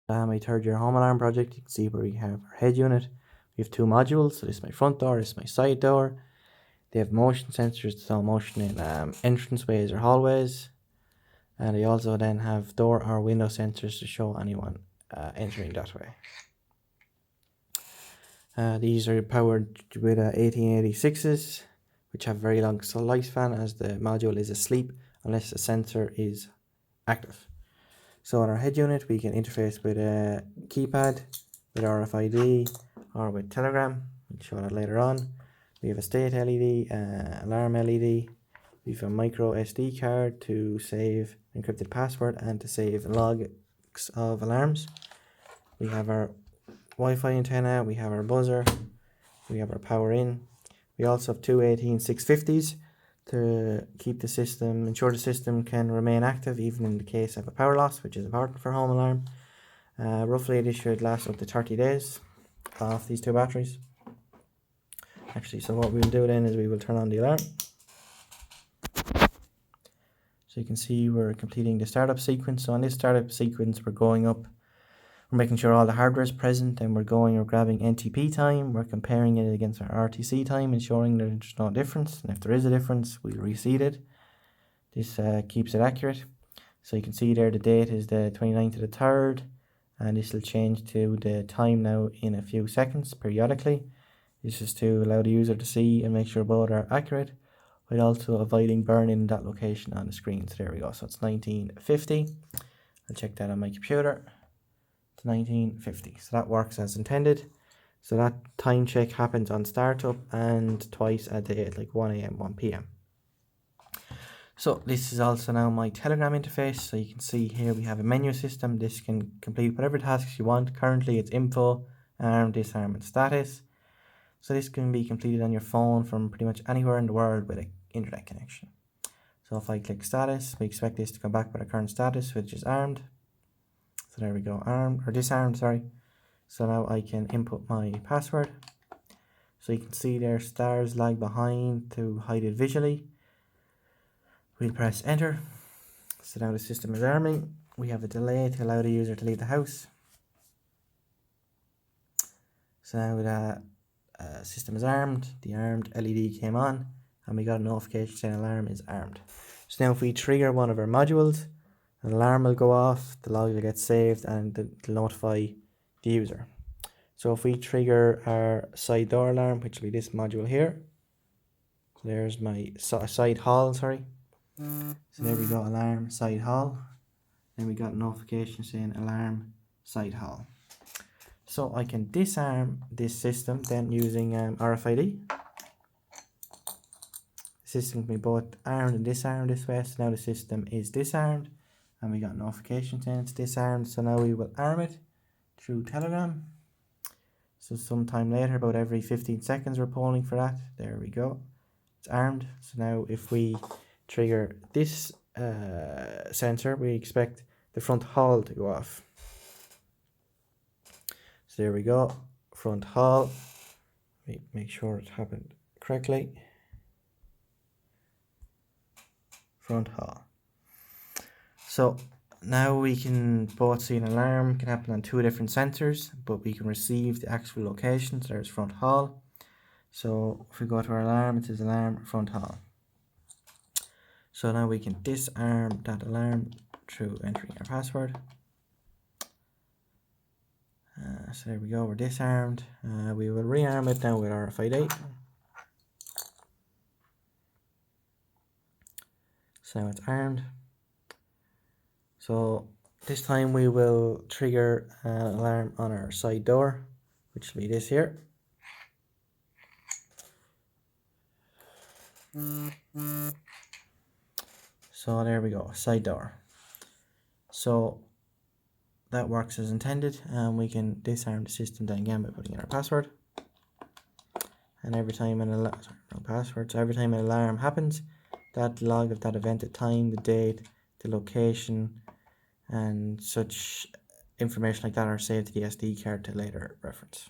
My third year home alarm project. You can see where we have our head unit. We have two modules. So this is my front door, this is my side door. They have motion sensors to tell motion in entranceways or hallways. And they also then have door or window sensors to show anyone entering that way. These are powered with 1886s, which have very long lifespan as the module is asleep unless the sensor is active. So on our head unit, we can interface with a keypad, with RFID, or with Telegram. We'll show that later on. We have a state LED, alarm LED. We have a micro SD card to save encrypted password and to save logs of alarms. We have our Wi-Fi antenna, we have our buzzer, we have our power in. We also have two 18650s to keep the system, ensure the system can remain active even in the case of a power loss, which is important for home alarm. Roughly this should last up to 30 days off these two batteries. Actually, so what we'll do then is we will turn on the alarm. So you can see we're completing the startup sequence. So on this startup sequence, we're going up, we're making sure all the hardware is present, and we're grabbing NTP time, we're comparing it against our RTC time, ensuring there's no difference, and if there is a difference, we'll reseat it. This keeps it accurate. So you can see there the date is the 29th of the 3rd, and this will change to the time now in a few seconds periodically. This is to allow the user to see and make sure both are accurate, while also avoiding burning that location on the screen. So there we go, so it's 1950. I'll check that on my computer. 1950, so that works as intended. So that time check happens on startup and twice a day at like 1 AM, 1 PM. So this is also now my Telegram interface. So you can see here we have a menu system. This can complete whatever tasks you want. Currently it's info, arm, disarm and status. So this can be completed on your phone from pretty much anywhere in the world with an internet connection. So if I click status, we expect this to come back with our current status, which is armed. So there we go, armed or disarmed, sorry. So now I can input my password. So you can see there stars lag behind to hide it visually. We'll press enter. So now the system is arming. We have a delay to allow the user to leave the house. So now the system is armed. The armed LED came on and we got a notification saying alarm is armed. So now if we trigger one of our modules, an alarm will go off, the log will get saved, and it'll notify the user. So if we trigger our side door alarm, which will be this module here, there's my side hall, sorry. So there we go, alarm side hall. Then we got a notification saying alarm side hall. So I can disarm this system then using RFID. The system can be both armed and disarmed this way. So now the system is disarmed. And we got notification saying it's disarmed. So now we will arm it through Telegram. So sometime later, about every 15 seconds, we're polling for that. There we go. It's armed. So now if we trigger this sensor, we expect the front hall to go off. So there we go. Front hall. Make sure it happened correctly. Front hall. So now we can both see an alarm can happen on two different sensors, but we can receive the actual location. So there's front hall. So if we go to our alarm, it says alarm front hall. So now we can disarm that alarm through entering our password. So there we go, we're disarmed. We will rearm it now with RFID. So now it's armed. So this time we will trigger an alarm on our side door, which will be this here. So there we go, side door. So that works as intended, and we can disarm the system then again by putting in our password. And every time an alarm, So every time an alarm happens, that log of that event, the time, the date, the location, and such information like that are saved to the SD card to later reference.